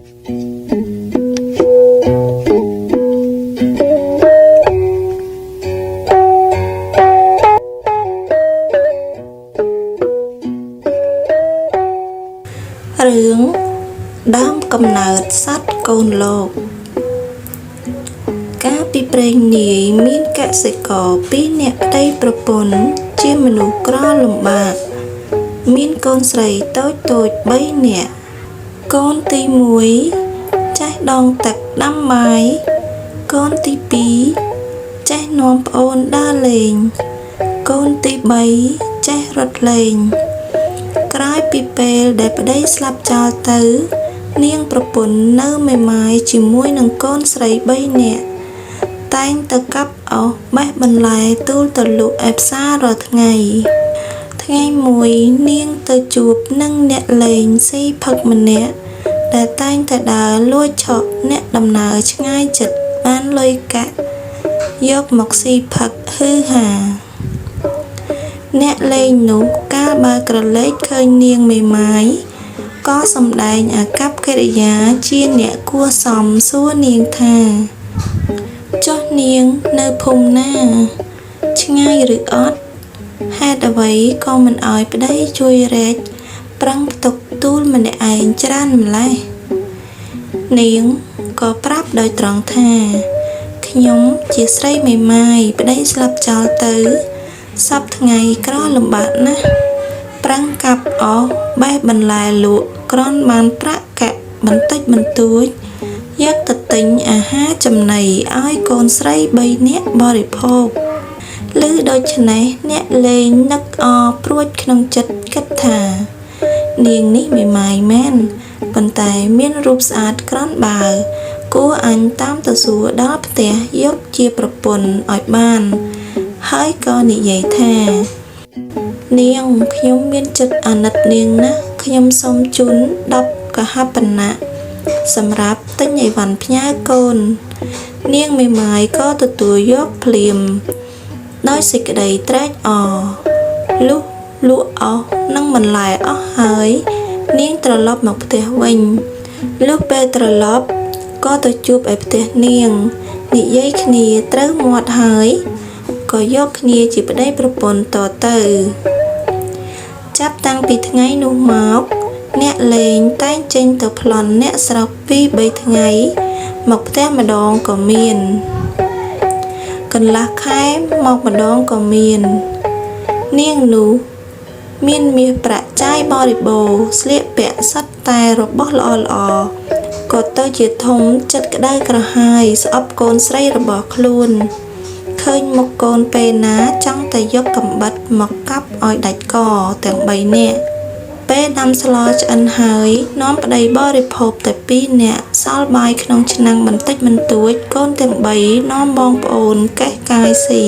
រឿងដើមកំណើតសត្វកូនលោកកាលពីព្រេងនាយមានកសិករពីរនាក់ប្តីប្រពន្ធជាមនុស្សក្រលំបាកមានកូនស្រីតូច3នាក់កូនទី1ចេះដងទឹកដាំបាយកូនទី2ចេះនាំប្អូនដើរលេងកូនទី3ចេះរត់លេងក្រោយពីពេលដែលប្តីស្លាប់ចោលទៅនាងប្រពន្ធនៅមេម៉ាយជាមួយនឹងកូនស្រី3នាក់តែងទៅកាប់អុសបេះបន្លែទូលទៅលក់ឯផ្សាររាល់ថ្ងៃមួយនាងទៅជួបនឹងអ្នកលេងស៊ីផឹកម្នាក់ដែលតែងតែដើរលួចឆក់អ្នកដំណើរឆ្ងាយចិត្តបានលុយកាក់យកមកស៊ីផឹកហឺហាអ្នកលេងនោះកាលបើក្រឡេកឃើញនាងមេម៉ាយក៏សម្ដែងអាកប្បកិរិយាជាអ្នកគួរសមសួរនាងថាចុះនាងនៅភូមិណាឆ្ងាយឬអត់ហេតុអ្វីក៏មិនអោយប្តីជួយរែកប្រឹងផ្ទុកទូលម្នាក់ឯងច្រើនម្ល៉េះនាងក៏ប្រាប់ដោយត្រង់ថាខ្ញុំជាស្រីមេម៉ាយប្តីស្លាប់ចោលទៅសប្តាហ៍ថ្ងៃក្រលំបាកណាស់ប្រឹងកាប់អស់បេះបន្លែលក់គ្រាន់បានប្រាក់កាក់បន្តិចបន្តួចយកទៅទិញអាហារចំណីឲ្យកូនស្រី3នាក់បរិភោគឮដូច្នេះអ្នកលេងនឹកអព្រួចក្នុងចិត្តគិតថានាងនេះមេម៉ាយមែនប៉ុន្តែមានរូបស្អាតក្រាន់បើគួរអញតាមទៅសួរដល់ផ្ទះយកជាប្រពន្ធឲ្យបានហើយក៏និយាយថានាងខ្ញុំមានចិត្តអាណិតនាងណាស់ខ្ញុំសូមជូន10កហបណៈសម្រាប់ទិញអីវ៉ាន់ផ្ញើកូននាងមេម៉ាយក៏ទទួលយកភ្លាមដោយសេចក្តីត្រេកអរលុះលក់អស់និងបន្លែអស់ហើយនាងត្រឡប់មកផ្ទះវិញលុះពេលត្រឡប់ក៏ទៅជួបឯផ្ទះនាងនិយាយគ្នាត្រូវមាត់ហើយក៏យកគ្នាជាប្តីប្រពន្ធតទៅចាប់តាំងពីថ្ងៃនោះមកអ្នកលេងតែងចេញទៅប្លន់អ្នកស្រុក2-3ថ្ងៃមកផ្ទះម្ដងក៏មានកន្លះខែមកម្ដងក៏មាននាងនោះមានមាសប្រាក់ចាយបរិបូរណ៍ស្លៀកពាក់សិតតែរបស់ល្អក៏ទៅជាធំចិត្តក្តៅក្រហាយស្អប់កូនស្រីរបស់ខ្លួនឃើញមុខកូនពេលណាចង់តែយកកំបិតមកកាប់ឲ្យដាច់កទាំង3នាក់ពេលដាំស្លឆ្អិនហើយនាំប្តីបរិភោគតែ2នាក់សល់បាយក្នុងឆ្នាំងបន្តិចបន្តួចកូនទាំង3នាំបងប្អូនកេះកាយស៊ី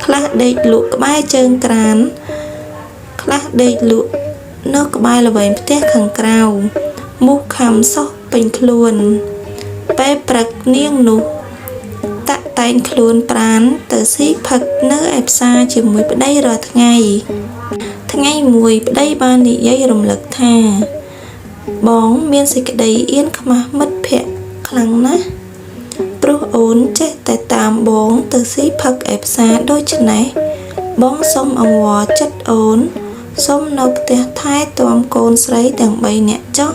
ខ្លះដេកលក់ក្បែរជើងក្រានខ្លះដេកលក់នៅក្បែរល្វែងផ្ទះខាងក្រៅមូសខំសោះពេញខ្លួនពេលព្រឹកនាងនោះតាក់តែងខ្លួនប្រានទៅស៊ីផឹកនៅឯផ្សារជាមួយប្តីរាល់ថ្ងៃមួយប្តីបាននិយាយរំលឹកថាបងមានសេចក្តីអៀនខ្មាស់មិត្តភក្តិខ្លាំងណាស់ព្រោះអូនចេះតែតាមបងទៅស៊ីផឹកឯផ្សារដូច្នេះបងសូមអង្វរចិត្តអូនសូមនៅផ្ទះថែទាំកូនស្រីទាំង3នាក់ចុះ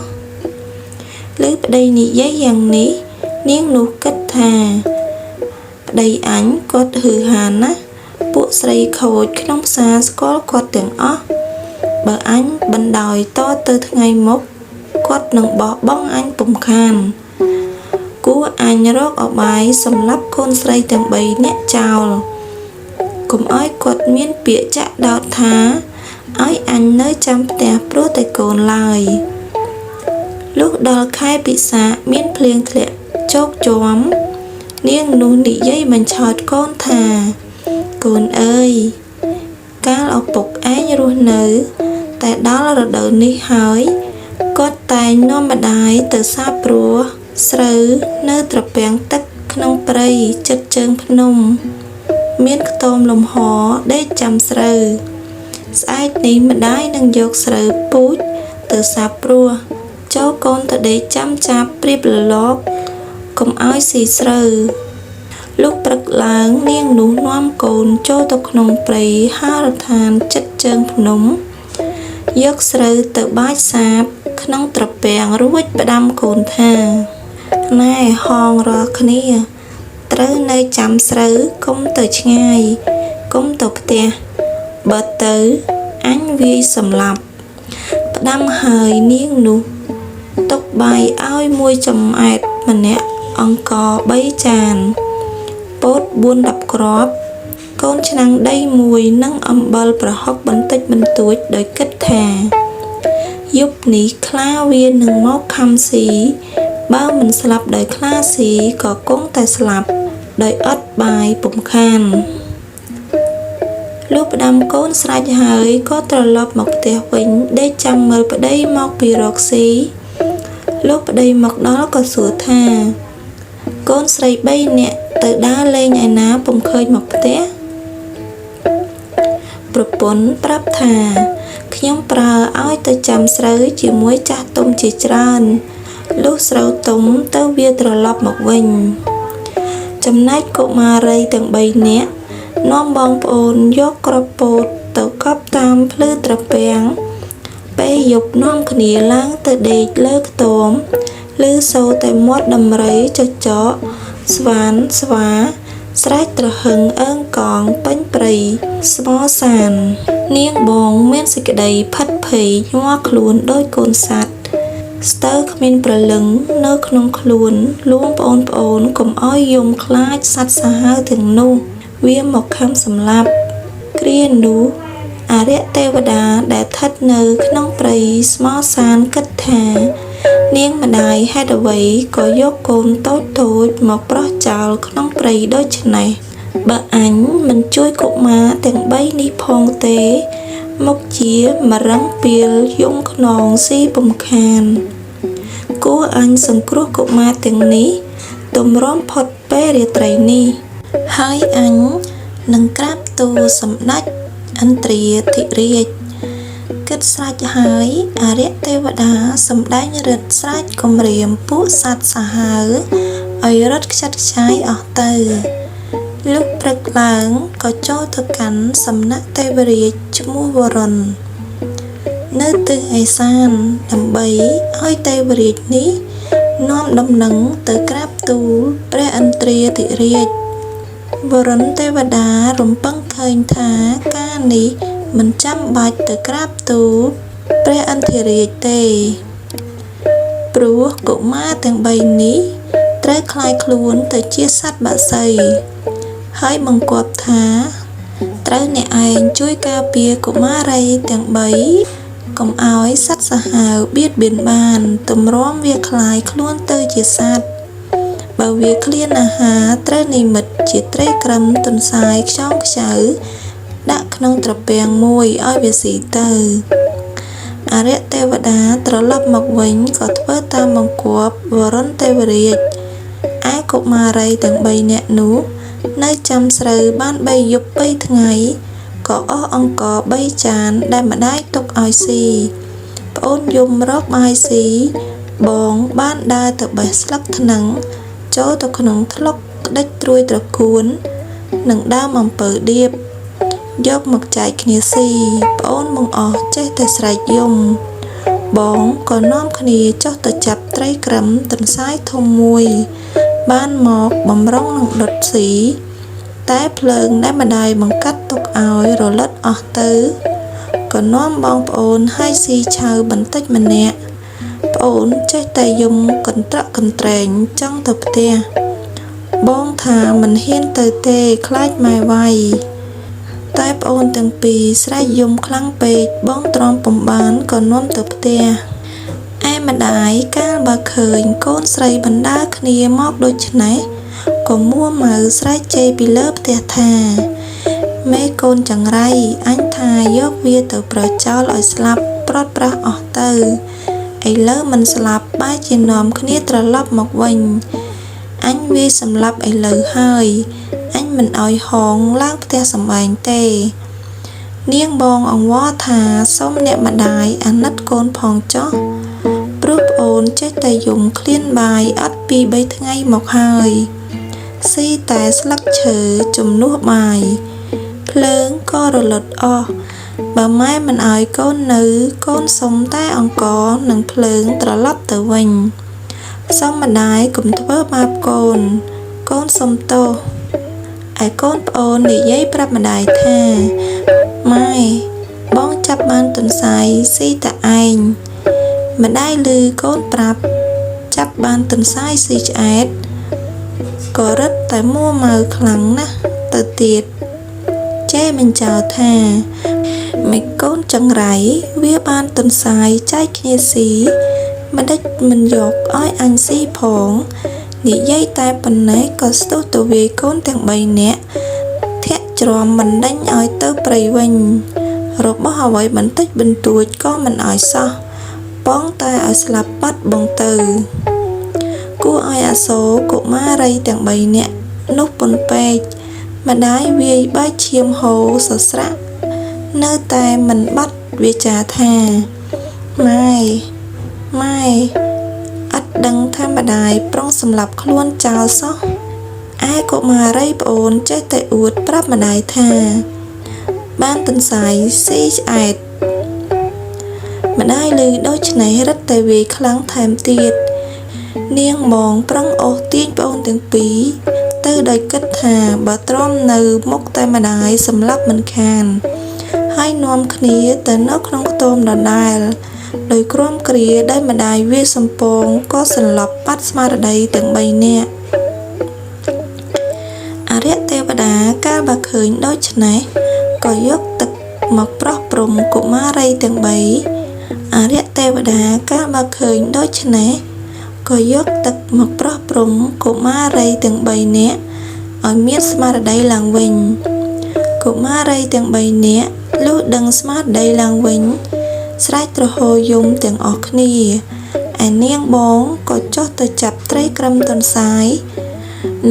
ឮប្តីនិយាយយ៉ាងនេះនាងនោះគិតថាប្តីអញគាត់ហឺហាណាស់ពួកស្រីខូចក្នុងផ្សារស្គាល់គាត់ទាំងអស់បើអញបណ្ដោយតទៅថ្ងៃមុខគាត់នឹងបោះបង់អញពុំខានគួរអញរកអបាយសម្រាប់កូនស្រីទាំង3នាក់ចោលកុំឲ្យគាត់មានពាក្យចាក់ដោតថាឲ្យអញនៅចាំផ្ទះព្រោះតែកូនឡើយលុះដល់ខែពិសាខមានភ្លៀងធ្លាក់ជោកជាំនាងនោះនិយាយបញ្ឆោតកូនថាកូនអើយកាលឪពុកឯងរស់នៅតែដល់រដូវនេះហើយគាត់តែងនាំម្ដាយទៅសាបព្រោះស្រូវនៅត្រពាំងទឹកក្នុងព្រៃចិត្តជើងភ្នំមានខ្ទមលំហដេកចាំស្រូវស្អែកនេះម្ដាយនឹងយកស្រូវពូជទៅសាបព្រោះ ចូលកូនទៅដេកចាំចាប់ព្រៀបលលកកុំឲ្យស៊ីស្រូវលុះព្រឹកឡើងនាងនោះនាំកូនចូលទៅក្នុងព្រៃហារដ្ឋានជិតជើងភ្នំយកស្រូវទៅបាចសាបក្នុងត្រពាំងរួចផ្ដាំកូនថាណែហងរាល់គ្នាត្រូវនៅចាំស្រូវកុំទៅឆ្ងាយកុំទៅផ្ទះបើទៅអញវាយសម្លាប់ផ្ដាំហើយនាងនោះទុកបាយឲ្យមួយចំអែតម្នាក់អង្គ3ចានពោត4-10គ្រាប់កូនឆ្នាំងដីមួយនិងអំបិលប្រហុកបន្តិចបន្តួចដោយគិតថាយប់នេះខ្លាវានឹងមកខំស៊ីបើមិនស្លាប់ដោយខ្លាស៊ីក៏គង់តែស្លាប់ដោយអត់បាយពុំខានលុះផ្ដាំកូនស្រេចហើយក៏ត្រឡប់មកផ្ទះវិញដេកចាំមើលប្តីមកពីរកស៊ីលុះប្តីមកដល់ក៏សួរថាកូនស្រី3នាក់ទៅដើរលេងឯណាពុំឃើញមកផ្ទះប្រពន្ធប្រាប់ថាខ្ញុំប្រើឲ្យទៅចាំស្រូវជាមួយចាស់ទុំជាច្រើនលុះស្រូវទុំទៅវាត្រឡប់មកវិញចំណែកកុមារីទាំង3នាក់នាំបងប្អូនយកគ្រាប់ពោតទៅកប់តាមភ្លឺត្រពាំងពេលយប់នាំគ្នាឡើងទៅដេកលើខ្ទមឮសូរតែមាត់ដំរីចចកស្វានស្វាស្រែកត្រហឹងអើងកងពេញព្រៃស្មោសាននាងបងមានសេចក្តីផិតភ័យញ័រខ្លួនដោយកូនសត្វស្ទើរគ្មានព្រលឹងនៅក្នុងខ្លួនលួងប្អូនកុំឲ្យយំខ្លាចសត្វសាហាវទាំងនោះវាមកខំសម្លាប់គ្រានោះអារក្សទេវតាដែលស្ថិតនៅក្នុងព្រៃស្មោសានគិតថានាងម្ដាយហេតុអ្វីក៏យកកូនតូចមកប្រោះចោលក្នុងព្រៃដូច្នេះបើអញមិនជួយកុមារទាំង3នេះផងទេមកជាមរឹងពីលយំខ្នងស៊ីពំខានគួរអញសង្គ្រោះកុមារទាំងនេះទម្រាំផុតពេលរាត្រីនេះហើយអញនឹងក្រាបទូលសម្ដេចឥន្ទ្រាធិរាជគិតស្រេចហើយអារក្សទេវតាសម្ដែងរិទ្ធស្រែកគំរាមពួកសត្វសាហាវឲ្យរត់ខ្ចាត់ខ្ចាយអស់ទៅលុះព្រឹកឡើងក៏ចូលទៅកាន់សំណាក់ទេវរាជឈ្មោះវរុណនៅទិសឦសានដើម្បីឲ្យទេវរាជនេះនាំដំណឹងទៅក្រាបទូលព្រះឥន្ទ្រាធិរាជវរុណទេវតារំពឹងឃើញថាការនេះមិនចាំបាច់ទៅក្រាបទូលព្រះឥន្ទ្រារាជទេព្រោះកុមារទាំង3នេះត្រូវคล้ายខ្លួនទៅជាសត្វបក្សីហើយបង្គាប់ថាត្រូវអ្នកឯងជួយការពារកុមារីទាំង3កុំឲ្យសត្វសាហាវបៀតបៀនបានទម្រាំវាคล้ายខ្លួនទៅជាសត្វបើវាឃ្លានអាហារត្រូវនិមិត្តជាត្រីក្រឹមទន្សាយខ្យងខ្ចៅដាក់ក្នុងត្រពាំងមួយឲ្យវាស៊ីទៅអារក្សទេវតាត្រឡប់មកវិញក៏ធ្វើតាមបង្គាប់វរុណទេវរាជឯកុមារីទាំង3នាក់នោះនៅចាំស្រូវបាន3យប់3ថ្ងៃក៏អស់អង្គ3ចានដែលម្ដាយទុកឲ្យស៊ីប្អូនយំរកបាយស៊ីបងបានដើរទៅបេះស្លឹកថ្នឹងចូលទៅក្នុងថ្លុកក្តិចត្រួយត្រកួននិងដើមអំពៅដៀបយកមកចែកគ្នាស៊ីប្អូនមកអស់ចេះតែស្រែកយំបងក៏នាំគ្នាចុះទៅចាប់ត្រីក្រឹមទន្សាយធំមួយបានមកបំរុងនឹងដុតស៊ីតែភ្លើងដែលម្ដាយបង្កាត់ទុកឲ្យរលត់អស់ទៅក៏នាំបងប្អូនឲ្យស៊ីឆៅបន្តិចម្នាក់ប្អូនចេះតែយំកន្ត្រកកន្ត្រែងចង់ទៅផ្ទះបងថាមិនហ៊ានទៅទេខ្លាចម៉ែវាយតែប្អូនទាំងពីរស្រែកយំខ្លាំងពេកបងទ្រាំពុំបានក៏នាំទៅផ្ទះឯម្ដាយកាលបើឃើញកូនស្រីបណ្ដាគ្នាមកដូច្នេះក៏មួម៉ៅស្រែកជេរពីលើផ្ទះថាមេកូនចង្រៃអញថាយកវាទៅប្រចោលឲ្យស្លាប់ប្រត់ប្រាស់អស់ទៅឥឡូវមិនស្លាប់បែរជានាំគ្នាត្រឡប់មកវិញអញវាសម្លាប់ឥឡូវហើយអញមិនឲ្យហងឡើងផ្ទះសម្បែងទេនាងបងអង្វរថាសូមអ្នកម្ដាយអាណិតកូនផងចុះ ព្រោះប្អូនចេះតែយំឃ្លានបាយអត់ពី3ថ្ងៃមកហើយស៊ីតែស្លឹកឈើជំនួសបាយភ្លើងក៏រលត់អស់បើម៉ែមិនឲ្យកូននៅកូនសុំតែអង្គនិងភ្លើងត្រឡប់ទៅវិញសូមម្ដាយកុំធ្វើបាបកូនសុំទោសឯកូនប្អូននិយាយប្រាប់ម្ដាយថាម៉ែបងចាប់បានទន្សាយស៊ីតែឯងម្ដាយឮកូនប្រាប់ចាប់បានទន្សាយស៊ីឆ្អែតក៏រឹតតែមួម៉ៅខ្លាំងណាស់ទៅទៀតចេះមិនចោលថាមិនកូនចង្រៃវាបានទន្សាយចែកគ្នាស៊ីមិនដេចមិនយកឲ្យអញស៊ីផងនិយាយតែប៉ុណ្ណេះក៏ស្ទុះទៅវាយកូនទាំង3នាក់ធាក់ច្រំមិនដេញឲ្យទៅព្រៃវិញរបស់អ្វីបន្តិចបន្តួចក៏មិនឲ្យសោះបងតែឲ្យស្លាប់បាត់បងទៅគួរឲ្យអាសូរកុមារីទាំង3នាក់នោះពន់ពេកម្ដាយវាយបាយឈាមហូរសស្រាក់នៅតែមិនបាត់វាចាថាម៉ែអត់ដឹងថាម្ដាយប្រុងសម្លាប់ខ្លួនចោលសោះឯកុមារីប្អូនចេះតែអួតប្រាប់ម្ដាយថាបានទន្សាយស៊ីឆ្អែតម្ដាយឮដូច្នេះរឹតតែវាយខ្លាំងថែមទៀតនាងម៉ងប្រឹងអូសទាញប្អូនទាំងពីរទៅដោយគិតថាបើទ្រាំនៅមុខតែម្ដាយសម្លាប់មិនខានហើយនាំគ្នាទៅនៅក្នុងខ្ទមដដែលដោយគ្រាំគ្រាដែលម្ដាយវាសំពងក៏សន្លប់បាត់ស្មារតីទាំង3នាក់អរិយទេវតាកាលបើឃើញដូច្នេះក៏យកទឹកមកប្រោះព្រំកុមារីទាំង3អរិយទេវតាកាលបើឃើញដូច្នេះក៏យកទឹកមកប្រោះព្រំកុមារីទាំង3នាក់ឲ្យមានស្មារតីឡើងវិញកុមារីទាំង3នាក់លុះដឹងស្មារតីឡើងវិញស្រែកទ្រហោយំទាំងអស់គ្នាឯនាងបងក៏ចុះទៅចាប់ត្រីក្រឹមទន្សាយ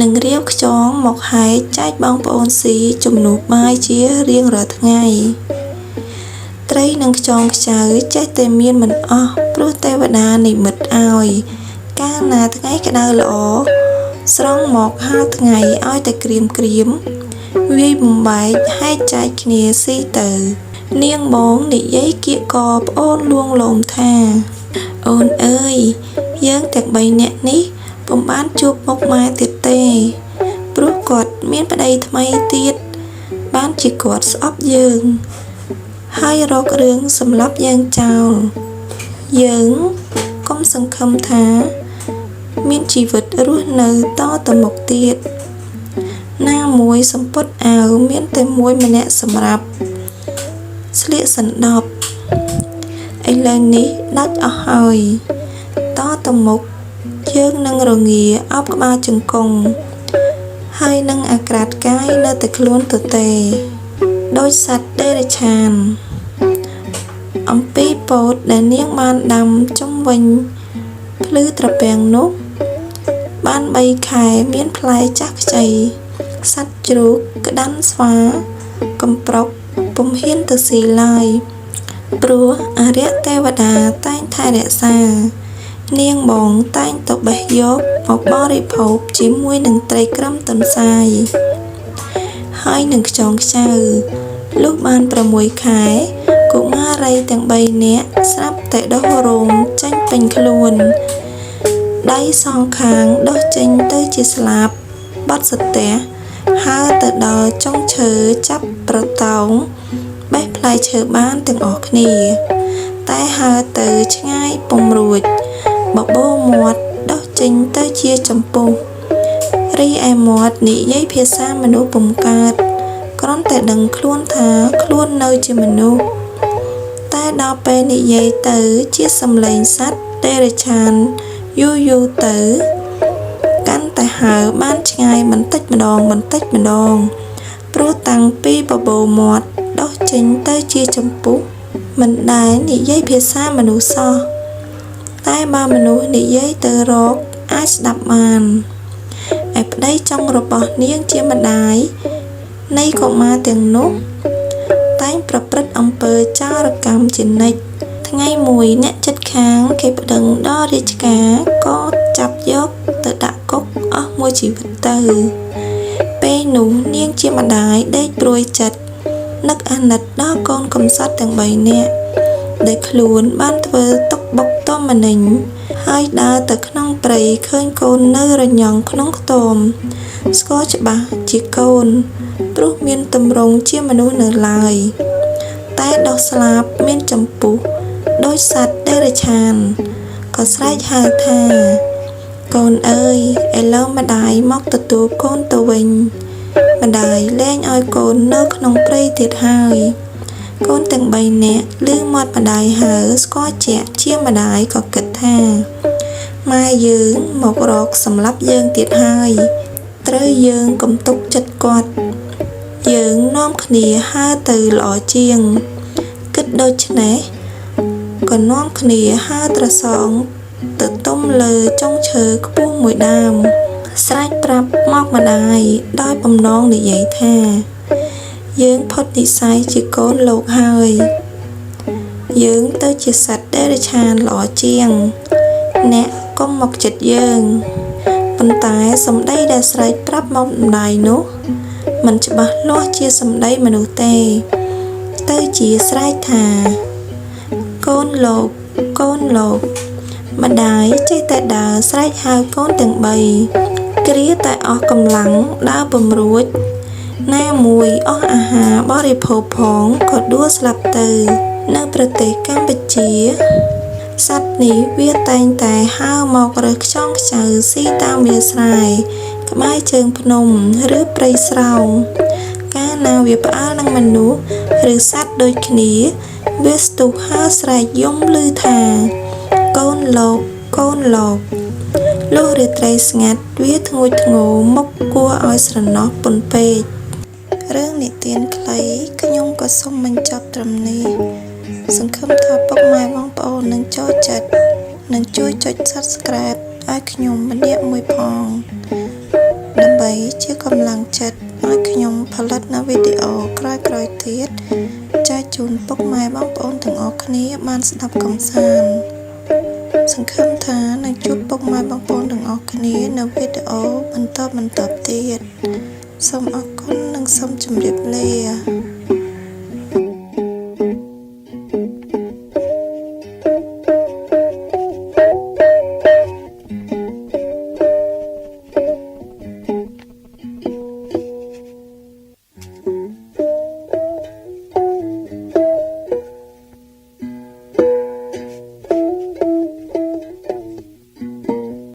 និងរាវខ្យងមកហែកចែកបងប្អូនស៊ីជំនួសបាយជារៀងរាល់ថ្ងៃត្រីនិងខ្យងខ្ចៅចេះតែមានមិនអស់ព្រោះទេវតានិមិត្តឲ្យកាលណាថ្ងៃក្តៅល្អស្រង់មកហាលថ្ងៃឲ្យតែក្រៀមវាយបំបែកហែកចែកគ្នាស៊ីទៅនាងបងនិយាយគៀកកប្អូនលួងលោមថាអូនអើយយើងទាំង3នាក់នេះពុំបានជួបមុខម៉ែទៀតទេព្រោះគាត់មានប្តីថ្មីទៀតបានជាគាត់ស្អប់យើងហើយរករឿងសម្លាប់យើងចោលយើងកុំសង្ឃឹមថាមានជីវិតរស់នៅតទៅមុខទៀតណាមួយសម្ពុតអាវមានតែមួយម្នាក់សម្រាប់ស្លៀកសណ្ដប់ឥឡូវនេះដាច់អស់ហើយតទៅមុខយើងនឹងរងាអោបក្បាលជង្គង់ហើយនឹងអាក្រាតកាយនៅតែខ្លួនទទេដោយសត្វដេរឆានអំពីពោតដែលនាងបានដាំជុំវិញភ្លឺត្រពាំងនោះបាន3ខែមានផ្លែចាស់ខ្ចីសត្វជ្រូកក្តាន់ស្វាកំប្រុកពុំហ៊ានទៅស៊ីឡើយព្រោះអរិយទេវតាតែងថែរក្សានាងបងតែងទៅបេះយកមកបរិភោគជាមួយនឹងត្រីក្រឹមទន្សាយហើយនឹងខ្យងខ្ចៅលុះបាន6ខែកុមារីទាំង3នាក់ស្រាប់តែដុះរោមចេញពេញខ្លួនដៃសងខាងដុះចេញទៅជាស្លាបបាត់សទះហើរទៅដល់ចុងឈើចាប់ប្រតោងបេះផ្លែឈើបានទាំងអស់គ្នាតែហើរទៅឆ្ងាយពុំរួចបបោមាត់ដុះចេញទៅជាចំពុះរីឯមាត់និយាយភាសាមនុស្សពុំកើតគ្រាន់តែដឹងខ្លួនថាខ្លួននៅជាមនុស្សតែដល់ពេលនិយាយទៅជាសំឡេងសត្វទេរឆានយូរទៅកាន់តែហើរបានឆ្ងាយបន្តិចម្ដងព្រោះតាំងពីបបោមាត់ដុះចេញទៅជាចំពុះមិនដែលនិយាយភាសាមនុស្សសោះតែបើមនុស្សនិយាយទៅរកអាចស្ដាប់បានឯប្តីចុងរបស់នាងជាម្ដាយនៃកុមារទាំងនោះតែងប្រព្រឹត្តអំពើចោរកម្មជានិច្ចថ្ងៃមួយអ្នកជិតខា ខាងគេប្តឹងដល់រាជការក៏ចាប់យកទៅដាក់គុកអស់មួយជីវិតទៅពេលនោះនាងជាម្ដាយដេកព្រួយចិត្តនឹកអាណិតដល់កូនកំសត់ទាំង3នាក់ដែលខ្លួនបានធ្វើទុកបុកទោមនិញហើយដើរទៅក្នុងព្រៃឃើញកូននៅរញ៉ង់ក្នុងខ្ទមស្គាល់ច្បាស់ជាកូនព្រោះមានទម្រង់ជាមនុស្សនៅឡើយតែដោះស្លាបមានចម្ពុះដោយសត្វដេរឆានក៏ស្រែកហៅថាកូនអើយឥឡូវម្ដាយមកទទួលកូនទៅវិញម្ដាយលែងឲ្យកូននៅក្នុងព្រៃទៀតហើយកូនទាំង3នាក់ឮមាត់ម្ដាយហៅស្គាល់ជាក់ជាម្ដាយក៏គិតថាម៉ែយើងមករកសម្លាប់យើងទៀតហើយត្រូវយើងកុំទុកចិត្តគាត់យើងនាំគ្នាហើរទៅល្អជាងគិតដូច្នេះក៏នាំគ្នាហើរត្រសងទៅទុំលើចុងឈើខ្ពស់មួយដើមស្រែកប្រាប់មកម្ដាយដោយបំណងនិយាយថាយើងផុតនិស្ស័យជាកូនលោកហើយយើងទៅជាសត្វដេរឆានល្អជាងអ្នកកុំមកចិត្តយើងប៉ុន្តែសម្ដីដែលស្រែកប្រាប់មកម្ដាយនោះមិនច្បាស់លាស់ជាសម្ដីមនុស្សទេទៅជាស្រែកថាកូនលោកកូនលោកម្ដាយចេះតែដើរស្រែកហៅកូនទាំង3គ្រាតែអស់កម្លាំងដើរពំរួចណាមួយអស់អាហារបរិភោគផងក៏ដួលស្លាប់ទៅនៅប្រទេសកម្ពុជាសត្វនេះវាតែងតែហើរមករើសខ្យងខ្ចៅស៊ីតាមវាលស្រែក្បែរជើងភ្នំឬព្រៃស្រោងកាលណាវាផ្អើលនឹងមនុស្សឬសត្វដូចគ្នាវាស្ទុះហើរស្រែកយំឮថាកូនលោកកូនលោកលុះរាត្រីស្ងាត់វាធ្ងួចធ្ងរមុខគួរឲ្យស្រណោះពន់ពេករឿងនិទានខ្លីខ្ញុំក៏សូមបញ្ចប់ត្រឹមនេះសង្ឃឹមថាពុកម៉ែបងប្អូននឹងចូលចិត្តនិងជួយចុច Subscribe ឲ្យខ្ញុំម្នាក់មួយផងដើម្បីជាកម្លាំងចិត្តឲ្យខ្ញុំផលិតនូវវីដេអូក្រោយៗទៀតចែកជូនពុកម៉ែបងប្អូនទាំងអស់គ្នាបានស្ដាប់កម្សាន្តសង្ឃឹមថានឹងជួបពុកម៉ែបងប្អូនទាំងអស់គ្នានៅវីដេអូបន្តទៀតសូមអរគុណនិងសូមជម្រាបលា